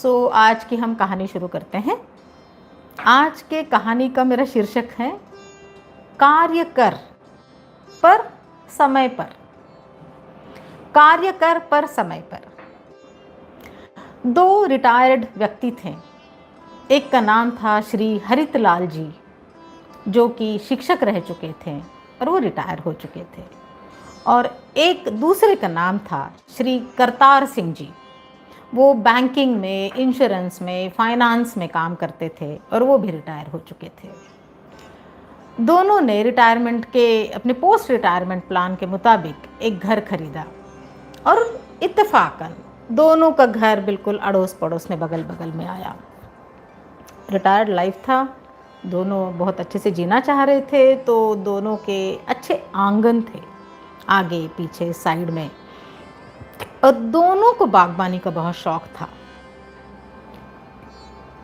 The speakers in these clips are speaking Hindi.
आज की हम कहानी शुरू करते हैं। आज के कहानी का मेरा शीर्षक है कार्य कर पर समय पर। कार्य कर पर समय पर। दो रिटायर्ड व्यक्ति थे। एक का नाम था श्री हरितलाल जी, जो कि शिक्षक रह चुके थे और वो रिटायर हो चुके थे। और एक दूसरे का नाम था श्री करतार सिंह जी। वो बैंकिंग में, इंश्योरेंस में, फाइनेंस में काम करते थे और वो भी रिटायर हो चुके थे। दोनों ने रिटायरमेंट के अपने पोस्ट रिटायरमेंट प्लान के मुताबिक एक घर खरीदा और इत्तेफाकन दोनों का घर बिल्कुल अड़ोस पड़ोस में, बगल बगल में आया। रिटायर्ड लाइफ था, दोनों बहुत अच्छे से जीना चाह रहे थे, तो दोनों के अच्छे आंगन थे, आगे पीछे साइड में, और दोनों को बागबानी का बहुत शौक था।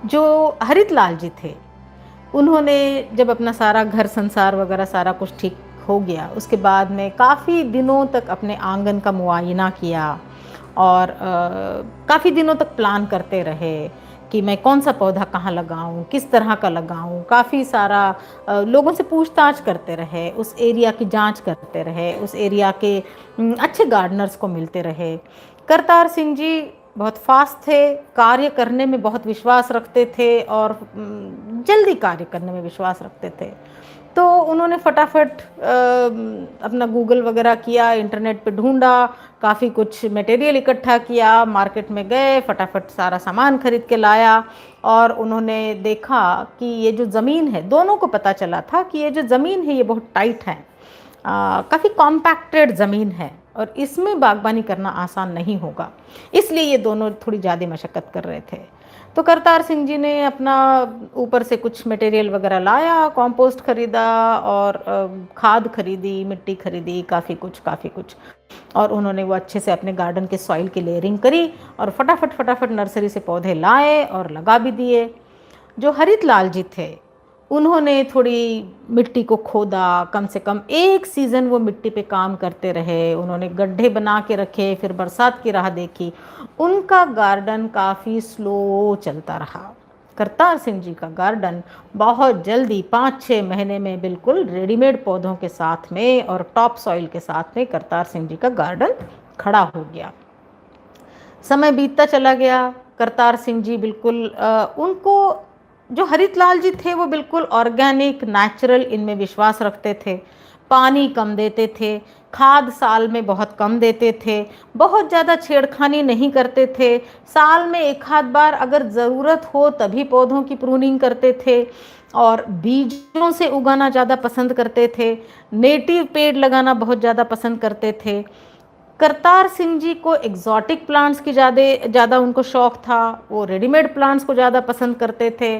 जो हरितलाल जी थे, उन्होंने जब अपना सारा घर संसार वगैरह सारा कुछ ठीक हो गया, उसके बाद में काफ़ी दिनों तक अपने आंगन का मुआयना किया और काफ़ी दिनों तक प्लान करते रहे कि मैं कौन सा पौधा कहाँ लगाऊं, किस तरह का लगाऊं। काफ़ी सारा लोगों से पूछताछ करते रहे, उस एरिया की जांच करते रहे, उस एरिया के अच्छे गार्डनर्स को मिलते रहे। करतार सिंह जी बहुत फास्ट थे, कार्य करने में बहुत विश्वास रखते थे और जल्दी कार्य करने में विश्वास रखते थे। तो उन्होंने फटाफट अपना गूगल वगैरह किया, इंटरनेट पे ढूंढा, काफ़ी कुछ मटेरियल इकट्ठा किया, मार्केट में गए, फटाफट सारा सामान खरीद के लाया। और उन्होंने देखा कि ये जो ज़मीन है, दोनों को पता चला था कि ये जो ज़मीन है ये बहुत टाइट है, काफ़ी कॉम्पैक्टेड ज़मीन है और इसमें बागबानी करना आसान नहीं होगा। इसलिए ये दोनों थोड़ी ज़्यादा मशक्क़त कर रहे थे। तो करतार सिंह जी ने अपना ऊपर से कुछ मटेरियल वगैरह लाया, कंपोस्ट खरीदा और खाद खरीदी, मिट्टी खरीदी, काफ़ी कुछ। और उन्होंने वो अच्छे से अपने गार्डन के सॉइल की लेयरिंग करी और फटाफट नर्सरी से पौधे लाए और लगा भी दिए। जो हरितलाल जी थे, उन्होंने थोड़ी मिट्टी को खोदा, कम से कम एक सीज़न वो मिट्टी पे काम करते रहे। उन्होंने गड्ढे बना के रखे, फिर बरसात की राह देखी। उनका गार्डन काफ़ी स्लो चलता रहा। करतार सिंह जी का गार्डन बहुत जल्दी 5-6 महीने में बिल्कुल रेडीमेड पौधों के साथ में और टॉप सॉइल के साथ में करतार सिंह जी का गार्डन खड़ा हो गया। समय बीतता चला गया। करतार सिंह जी बिल्कुल उनको, जो हरितलाल जी थे, वो बिल्कुल ऑर्गेनिक, नेचुरल इनमें विश्वास रखते थे। पानी कम देते थे, खाद साल में बहुत कम देते थे, बहुत ज़्यादा छेड़खानी नहीं करते थे। साल में एक आध बार अगर ज़रूरत हो तभी पौधों की प्रूनिंग करते थे और बीजों से उगाना ज़्यादा पसंद करते थे। नेटिव पेड़ लगाना बहुत ज़्यादा पसंद करते थे। करतार सिंह जी को एग्जॉटिक प्लांट्स की ज़्यादा उनको शौक़ था। वो रेडीमेड प्लांट्स को ज़्यादा पसंद करते थे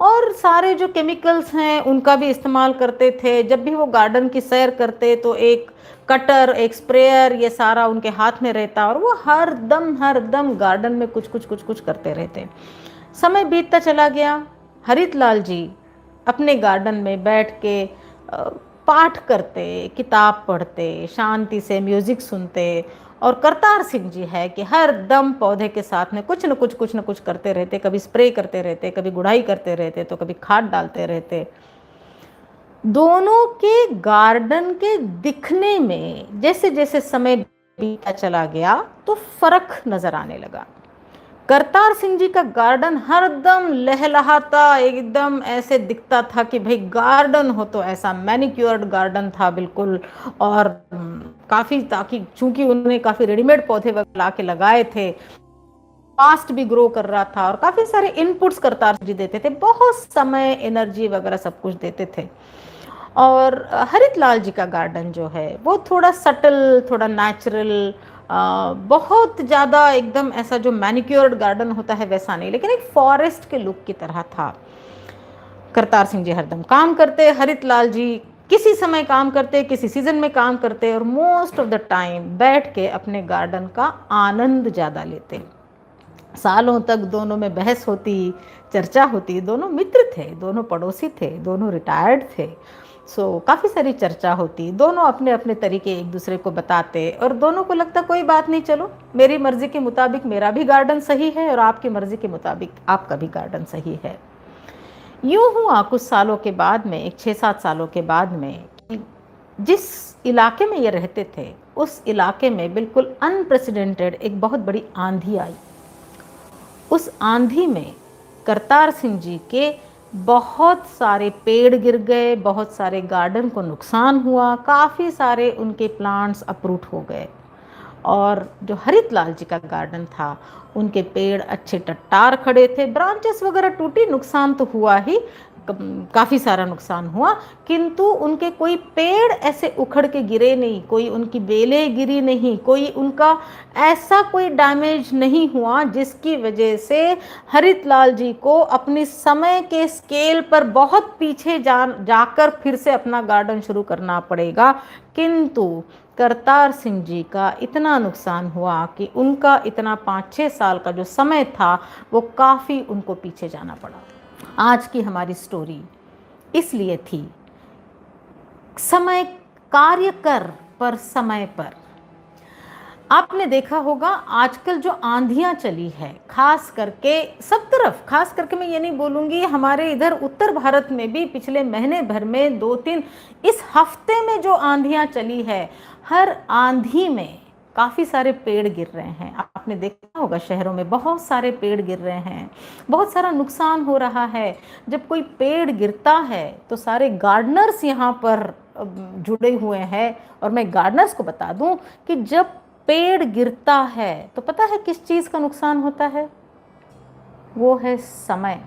और सारे जो केमिकल्स हैं उनका भी इस्तेमाल करते थे। जब भी वो गार्डन की सैर करते तो एक कटर, एक स्प्रेयर, ये सारा उनके हाथ में रहता और वो हर दम गार्डन में कुछ करते रहते। समय बीतता चला गया। हरितलाल जी अपने गार्डन में बैठ के पाठ करते, किताब पढ़ते, शांति से म्यूज़िक सुनते। और करतार सिंह जी है कि हर दम पौधे के साथ में कुछ न कुछ करते रहते। कभी स्प्रे करते रहते, कभी गुड़ाई करते रहते, तो कभी खाद डालते रहते। दोनों के गार्डन के दिखने में जैसे जैसे समय बीता चला गया तो फर्क नज़र आने लगा। करतार सिंह जी का गार्डन हरदम लहलहाता, एकदम ऐसे दिखता था कि भाई गार्डन हो तो ऐसा मैनिक्योर्ड गार्डन था बिल्कुल। और काफ़ी, ताकि चूंकि उन्होंने काफ़ी रेडीमेड पौधे वगैरह ला के लगाए थे, फास्ट भी ग्रो कर रहा था और काफ़ी सारे इनपुट्स करतार सिंह जी देते थे, बहुत समय, एनर्जी वगैरह सब कुछ देते थे। और हरितलाल जी का गार्डन जो है वो थोड़ा सटल, थोड़ा नेचुरल, बहुत ज़्यादा एकदम ऐसा जो मैनिक्योर्ड गार्डन होता है वैसा नहीं, लेकिन एक फॉरेस्ट के लुक की तरह था। करतार सिंह जी हरदम काम करते, हरितलाल जी किसी समय काम करते, किसी सीजन में काम करते और मोस्ट ऑफ द टाइम बैठ के अपने गार्डन का आनंद ज़्यादा लेते। सालों तक दोनों में बहस होती, चर्चा होती। दोनों मित्र थे, दोनों पड़ोसी थे, दोनों रिटायर्ड थे काफ़ी सारी चर्चा होती, दोनों अपने अपने तरीके एक दूसरे को बताते और दोनों को लगता कोई बात नहीं, चलो मेरी मर्ज़ी के मुताबिक मेरा भी गार्डन सही है और आपकी मर्ज़ी के मुताबिक आपका भी गार्डन सही है। यूँ हुआ कुछ सालों के बाद में, एक 6-7 सालों के बाद में, कि जिस इलाके में ये रहते थे उस इलाके में बिल्कुल अनप्रेसिडेंटेड एक बहुत बड़ी आंधी आई। उस आंधी में करतार सिंह जी के बहुत सारे पेड़ गिर गए, बहुत सारे गार्डन को नुकसान हुआ, काफ़ी सारे उनके प्लांट्स अपरूट हो गए और जो हरितलाल जी का गार्डन था उनके पेड़ अच्छे टट्टार खड़े थे, ब्रांचेस वगैरह टूटी, नुकसान तो हुआ ही, काफ़ी सारा नुकसान हुआ, किंतु उनके कोई पेड़ ऐसे उखड़ के गिरे नहीं, कोई उनकी बेलें गिरी नहीं, कोई उनका ऐसा कोई डैमेज नहीं हुआ जिसकी वजह से हरितलाल जी को अपनी समय के स्केल पर बहुत पीछे जाकर फिर से अपना गार्डन शुरू करना पड़ेगा। किंतु करतार सिंह जी का इतना नुकसान हुआ कि उनका इतना 5-6 साल का जो समय था वो काफ़ी उनको पीछे जाना पड़ा। आज की हमारी स्टोरी इसलिए थी, समय कार्य कर पर समय पर। आपने देखा होगा आजकल जो आंधियां चली है, खास करके सब तरफ, खास करके मैं ये नहीं बोलूँगी, हमारे इधर उत्तर भारत में भी पिछले महीने भर में 2-3, इस हफ्ते में जो आंधियां चली है, हर आंधी में काफ़ी सारे पेड़ गिर रहे हैं। आपने देखा होगा शहरों में बहुत सारे पेड़ गिर रहे हैं, बहुत सारा नुकसान हो रहा है। जब कोई पेड़ गिरता है तो सारे गार्डनर्स यहाँ पर जुड़े हुए हैं और मैं गार्डनर्स को बता दूं कि जब पेड़ गिरता है तो पता है किस चीज़ का नुकसान होता है? वो है समय,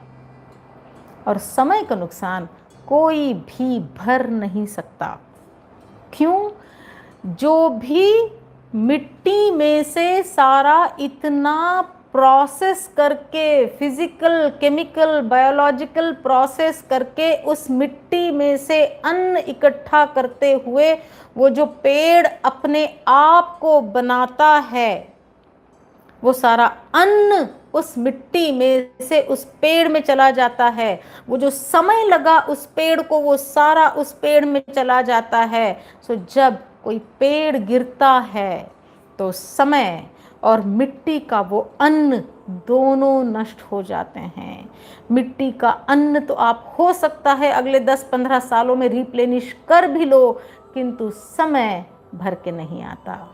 और समय का नुकसान कोई भी भर नहीं सकता। क्यों? जो भी मिट्टी में से सारा इतना प्रोसेस करके, फिजिकल, केमिकल, बायोलॉजिकल प्रोसेस करके उस मिट्टी में से अन्न इकट्ठा करते हुए वो जो पेड़ अपने आप को बनाता है, वो सारा अन्न उस मिट्टी में से उस पेड़ में चला जाता है। वो जो समय लगा उस पेड़ को, वो सारा उस पेड़ में चला जाता है। जब कोई पेड़ गिरता है तो समय और मिट्टी का वो अन्न दोनों नष्ट हो जाते हैं। मिट्टी का अन्न तो आप हो सकता है अगले 10-15 सालों में रिप्लेनिश कर भी लो, किंतु समय भर के नहीं आता।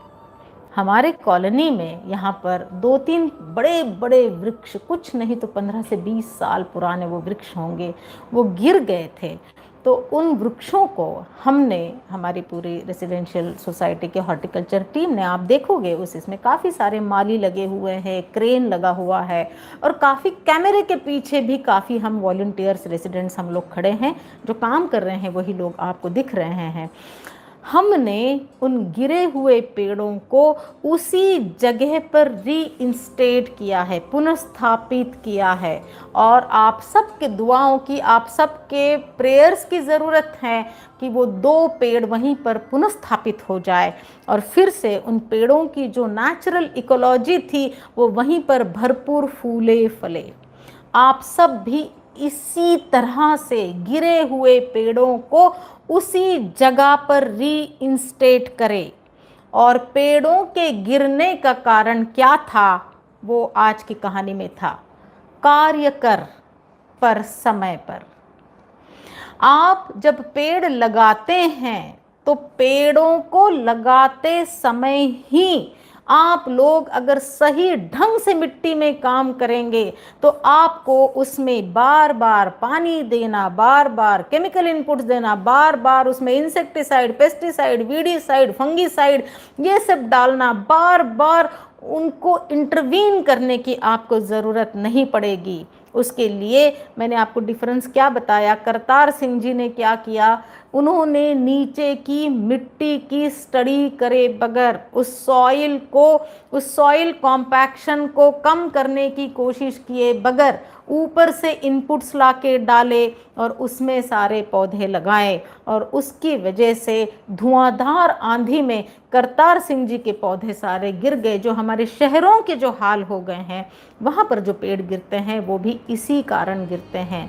हमारे कॉलोनी में यहाँ पर 2-3 बड़े बड़े वृक्ष, कुछ नहीं तो 15 से 20 साल पुराने वो वृक्ष होंगे, वो गिर गए थे। तो उन वृक्षों को हमने, हमारी पूरी रेसिडेंशियल सोसाइटी के हॉर्टिकल्चर टीम ने, आप देखोगे इसमें काफ़ी सारे माली लगे हुए हैं, क्रेन लगा हुआ है और काफ़ी कैमरे के पीछे भी काफ़ी हम वॉलंटियर्स, रेसिडेंट्स हम लोग खड़े हैं, जो काम कर रहे हैं वही लोग आपको दिख रहे हैं। हमने उन गिरे हुए पेड़ों को उसी जगह पर रीइंस्टेट किया है, पुनर्स्थापित किया है, और आप सबके दुआओं की, आप सबके प्रेयर्स की ज़रूरत है कि वो 2 पेड़ वहीं पर पुनर्स्थापित हो जाए और फिर से उन पेड़ों की जो नेचुरल इकोलॉजी थी वो वहीं पर भरपूर फूले फले। आप सब भी इसी तरह से गिरे हुए पेड़ों को उसी जगह पर रीइंस्टेट करें। और पेड़ों के गिरने का कारण क्या था वो आज की कहानी में था, कार्य कर पर समय पर। आप जब पेड़ लगाते हैं तो पेड़ों को लगाते समय ही आप लोग अगर सही ढंग से मिट्टी में काम करेंगे तो आपको उसमें बार बार पानी देना, बार बार केमिकल इनपुट्स देना, बार बार उसमें इंसेक्टिसाइड, पेस्टिसाइड, वीडीसाइड, फंगीसाइड ये सब डालना, बार बार उनको इंटरवीन करने की आपको ज़रूरत नहीं पड़ेगी। उसके लिए मैंने आपको डिफरेंस क्या बताया, करतार सिंह जी ने क्या किया, उन्होंने नीचे की मिट्टी की स्टडी करे बगैर उस सॉइल कॉम्पैक्शन को कम करने की कोशिश किए बगैर ऊपर से इनपुट्स लाके डाले और उसमें सारे पौधे लगाए, और उसकी वजह से धुआंधार आंधी में करतार सिंह जी के पौधे सारे गिर गए। जो हमारे शहरों के जो हाल हो गए हैं, वहाँ पर जो पेड़ गिरते हैं वो भी इसी कारण गिरते हैं।